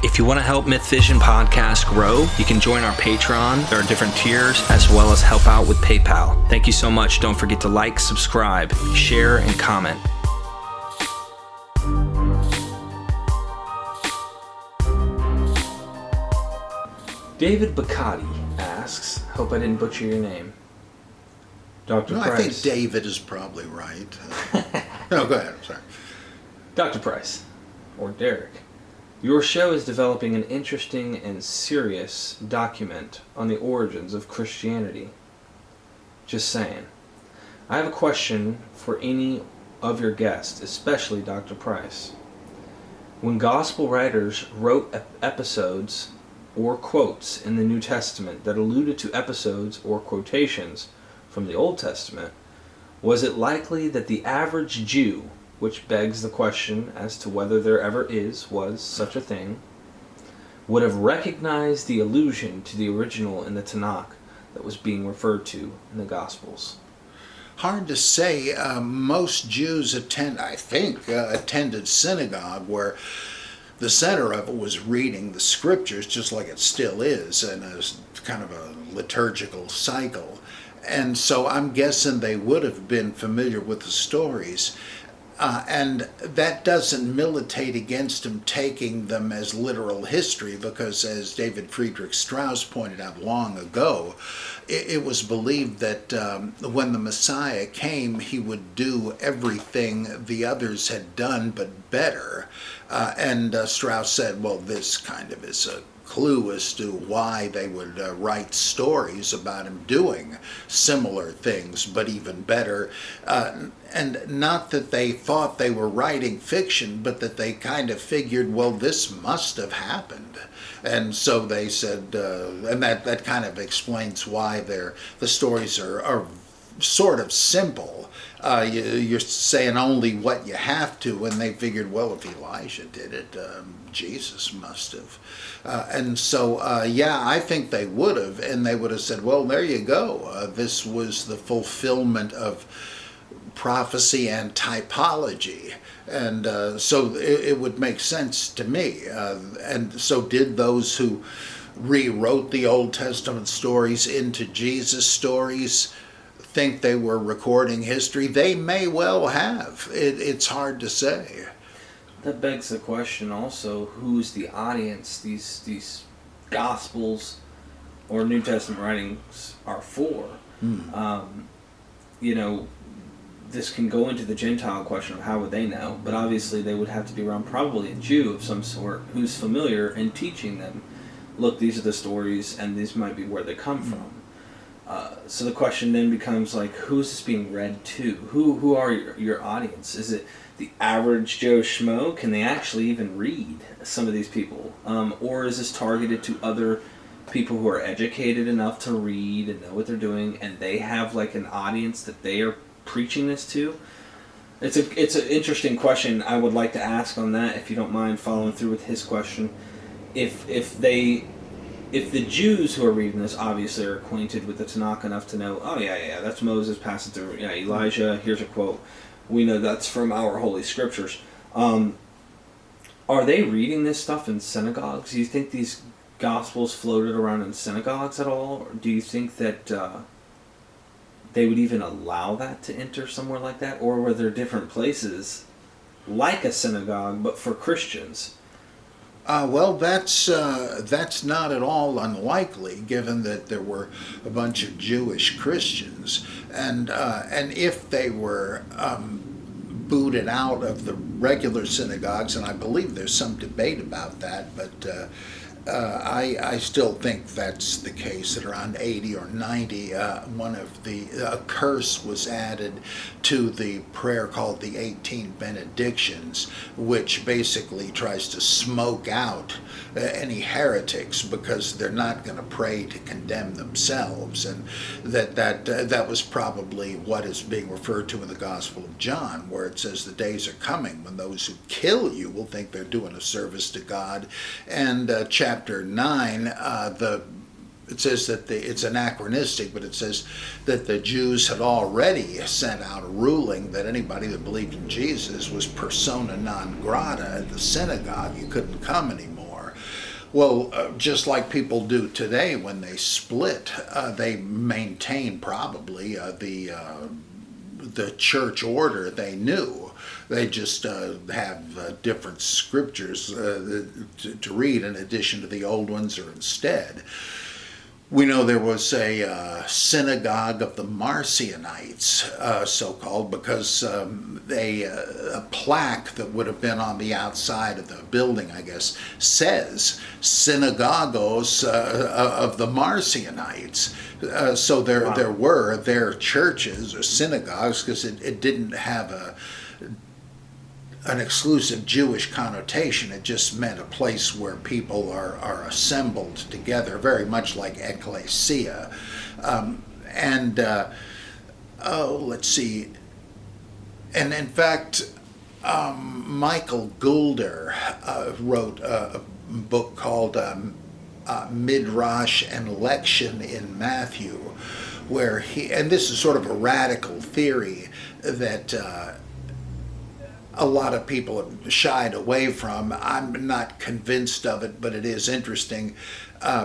If you want to help MythVision podcast grow, you can join our Patreon. There are different tiers, as well as help out with PayPal. Thank you so much. Don't forget to like, subscribe, share, and comment. David Bacati asks, hope I didn't butcher your name. Dr. No, Price. I think David is probably right. No, go ahead. I'm sorry. Dr. Price, or Derek, your show is developing an interesting and serious document on the origins of Christianity. Just saying. I have a question for any of your guests, especially Dr. Price. When gospel writers wrote episodes or quotes in the New Testament that alluded to episodes or quotations from the Old Testament, was it likely that the average Jew, which begs the question as to whether there ever was such a thing, would have recognized the allusion to the original in the Tenakh that was being referred to in the Gospels? Hard to say. Most Jews attended synagogue, where the center of it was reading the scriptures, just like it still is, in a kind of a liturgical cycle. And so I'm guessing they would have been familiar with the stories. And that doesn't militate against them taking them as literal history, because as David Friedrich Strauss pointed out long ago, it was believed that when the Messiah came, he would do everything the others had done, but better. And Strauss said, well, this kind of is a clue as to why they would write stories about him doing similar things, but even better. And not that they thought they were writing fiction, but that they kind of figured, well, this must have happened. And so they said, and that kind of explains why the stories are sort of simple. You're saying only what you have to, and they figured, well, if Elijah did it, Jesus must have. And so, I think they would have, and they would have said, well, there you go. This was the fulfillment of prophecy and typology. And so it would make sense to me. And so did those who rewrote the Old Testament stories into Jesus stories think they were recording history? They may well have. It's hard to say. That begs the question also, who's the audience these Gospels or New Testament writings are for? This can go into the Gentile question of how would they know, but obviously they would have to be around probably a Jew of some sort who's familiar and teaching them, look, these are the stories and these might be where they come from. So the question then becomes, like, who's this being read to? Who are your audience? Is it the average Joe Schmo? Can they actually even read, some of these people? Or is this targeted to other people who are educated enough to read and know what they're doing, and they have like an audience that they are preaching this to? It's an interesting question. I would like to ask on that, if you don't mind following through with his question. If the Jews who are reading this obviously are acquainted with the Tenakh enough to know, oh yeah, that's Moses passing through, Elijah, here's a quote. We know that's from our Holy Scriptures. Are they reading this stuff in synagogues? Do you think these Gospels floated around in synagogues at all? Or do you think that they would even allow that to enter somewhere like that? Or were there different places like a synagogue, but for Christians? Well, that's not at all unlikely, given that there were a bunch of Jewish Christians, and if they were booted out of the regular synagogues, and I believe there's some debate about that, but I still think that's the case. At around 80 or 90, a curse was added to the prayer called the 18 Benedictions, which basically tries to smoke out any heretics, because they're not going to pray to condemn themselves, and that was probably what is being referred to in the Gospel of John, where it says the days are coming when those who kill you will think they're doing a service to God. And chapter 9, it says that it's anachronistic, but it says that the Jews had already sent out a ruling that anybody that believed in Jesus was persona non grata at the synagogue. You couldn't come anymore. Well, just like people do today when they split, they maintain probably the church order they knew. They just have different scriptures to read in addition to the old ones, or instead. We know there was a synagogue of the Marcionites, so-called, because a plaque that would have been on the outside of the building, I guess, says Synagogos of the Marcionites. So there were their churches or synagogues, because it didn't have an exclusive Jewish connotation. It just meant a place where people are assembled together, very much like ecclesia. Let's see. And in fact, Michael Goulder wrote a book called Midrash and Lection in Matthew, where and this is sort of a radical theory that a lot of people have shied away from. I'm not convinced of it, but it is interesting.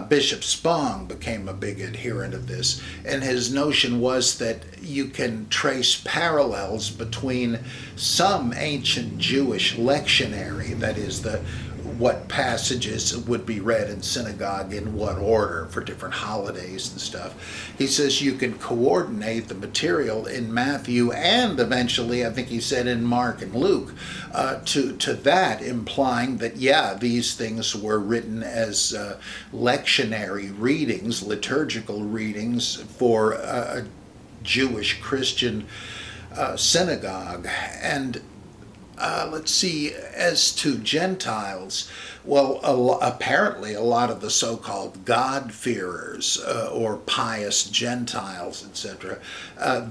Bishop Spong became a big adherent of this, and his notion was that you can trace parallels between some ancient Jewish lectionary, that is, what passages would be read in synagogue in what order for different holidays and stuff. He says you can coordinate the material in Matthew and eventually, I think he said, in Mark and Luke, to that, implying that, yeah, these things were written as lectionary readings, liturgical readings for a Jewish Christian synagogue. And let's see, as to Gentiles, well, apparently a lot of the so-called God-fearers or pious Gentiles, etc.,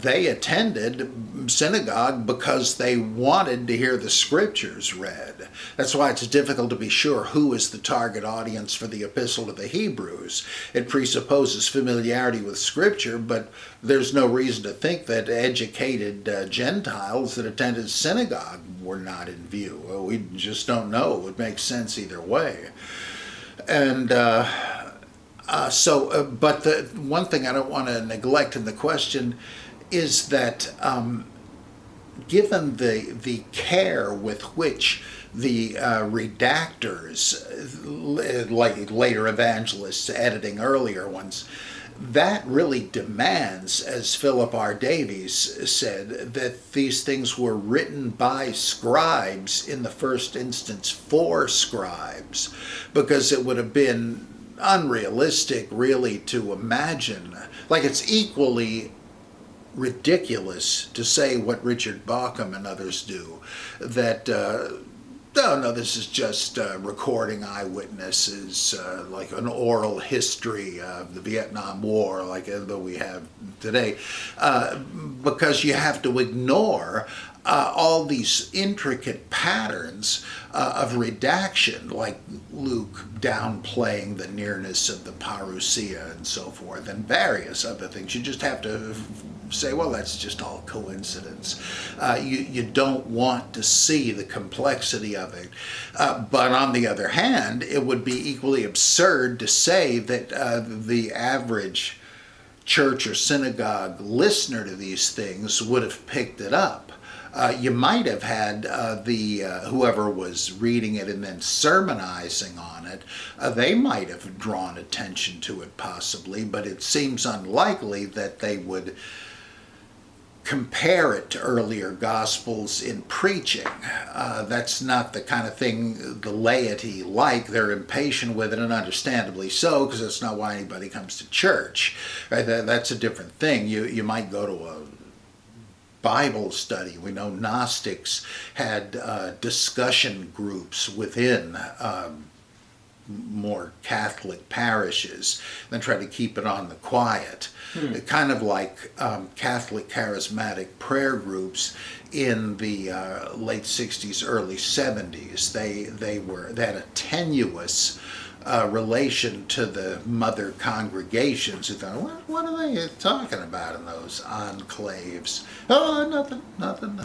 they attended synagogue because they wanted to hear the scriptures read. That's why it's difficult to be sure who is the target audience for the Epistle to the Hebrews. It presupposes familiarity with scripture, but there's no reason to think that educated Gentiles that attended synagogue were not in view. We just don't know. It would make sense either way. And but the one thing I don't want to neglect in the question is that given the care with which the redactors, like later evangelists editing earlier ones, that really demands, as Philip R. Davies said, that these things were written by scribes in the first instance for scribes, because it would have been unrealistic really to imagine, like it's equally ridiculous to say what Richard Bauckham and others do, that no, this is just recording eyewitnesses, like an oral history of the Vietnam War, like that we have today, because you have to ignore all these intricate patterns of redaction, like Luke downplaying the nearness of the parousia and so forth, and various other things. You just have to say, well, that's just all coincidence. You don't want to see the complexity of it. But on the other hand, it would be equally absurd to say that the average church or synagogue listener to these things would have picked it up. You might have had whoever was reading it and then sermonizing on it, they might have drawn attention to it possibly, but it seems unlikely that they would compare it to earlier gospels in preaching. That's not the kind of thing the laity like. They're impatient with it, and understandably so, because that's not why anybody comes to church. Right? That's a different thing. You might go to a Bible study. We know Gnostics had discussion groups within more Catholic parishes, then try to keep it on the quiet. Kind of like Catholic charismatic prayer groups in the late 60s, early 70s. They had a tenuous relation to the mother congregations who thought, what are they talking about in those enclaves? Oh, nothing, nothing.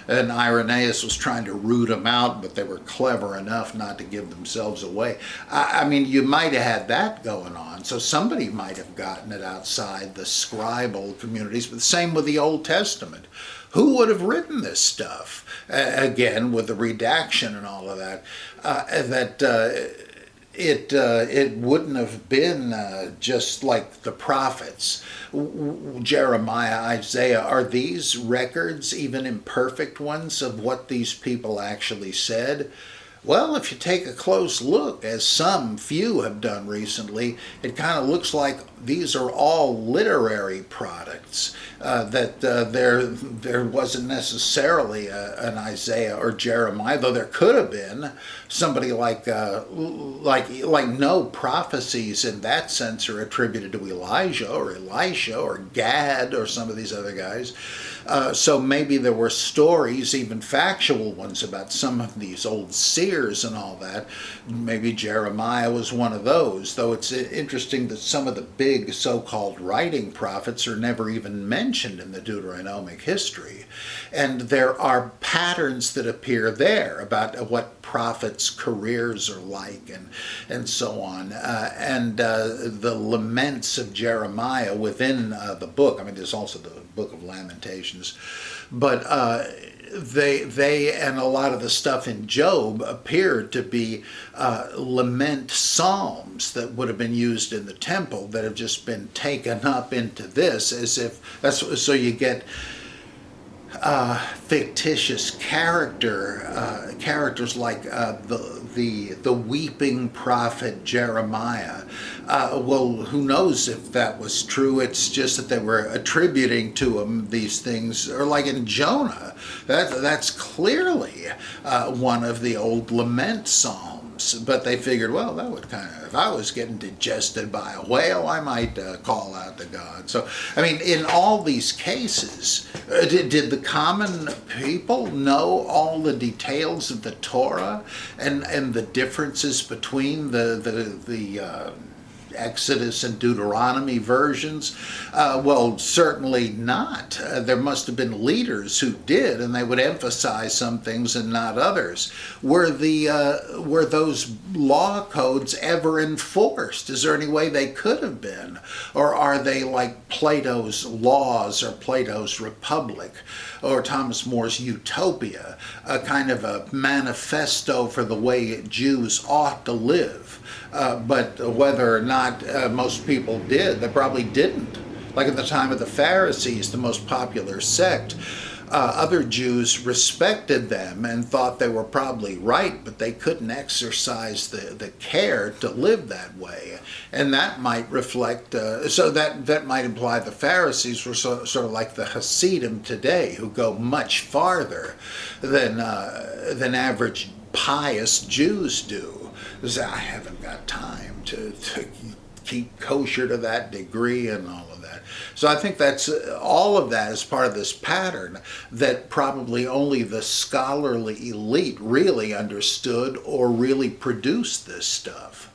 And Irenaeus was trying to root them out, but they were clever enough not to give themselves away. I mean, you might have had that going on, so somebody might have gotten it outside the scribal communities, but the same with the Old Testament. Who would have written this stuff? Again, with the redaction and all of that, it wouldn't have been just like the prophets, Jeremiah, Isaiah. Are these records, even imperfect ones, of what these people actually said? Well, if you take a close look, as some few have done recently, it kind of looks like these are all literary products. There wasn't necessarily an Isaiah or Jeremiah, though there could have been somebody like no prophecies in that sense are attributed to Elijah or Elisha or Gad or some of these other guys. So maybe there were stories, even factual ones, about some of these old seers and all that. Maybe Jeremiah was one of those, though it's interesting that some of the big so-called writing prophets are never even mentioned in the Deuteronomic history. And there are patterns that appear there about what prophets' careers are like and so on. The laments of Jeremiah within the book, I mean, there's also the Book of Lamentations, but they and a lot of the stuff in Job appeared to be lament psalms that would have been used in the temple that have just been taken up into this, as if that's so you get fictitious characters like the weeping prophet Jeremiah. Well, who knows if that was true? It's just that they were attributing to him these things, or like in Jonah, that's clearly one of the old lament psalms. But they figured, well, that would kind of, if I was getting digested by a whale, I might call out to God. So, I mean, in all these cases, did the common people know all the details of the Torah and the differences between the Exodus and Deuteronomy versions? Well, certainly not. There must have been leaders who did, and they would emphasize some things and not others. Were those law codes ever enforced? Is there any way they could have been? Or are they like Plato's Laws or Plato's Republic or Thomas More's Utopia, a kind of a manifesto for the way Jews ought to live? But whether or not most people did, they probably didn't. Like at the time of the Pharisees, the most popular sect, other Jews respected them and thought they were probably right, but they couldn't exercise the care to live that way. And that might reflect, so that might imply the Pharisees were sort of like the Hasidim today, who go much farther than average pious Jews do. Because I haven't got time to keep kosher to that degree and all of that. So I think that's all of that is part of this pattern that probably only the scholarly elite really understood or really produced this stuff.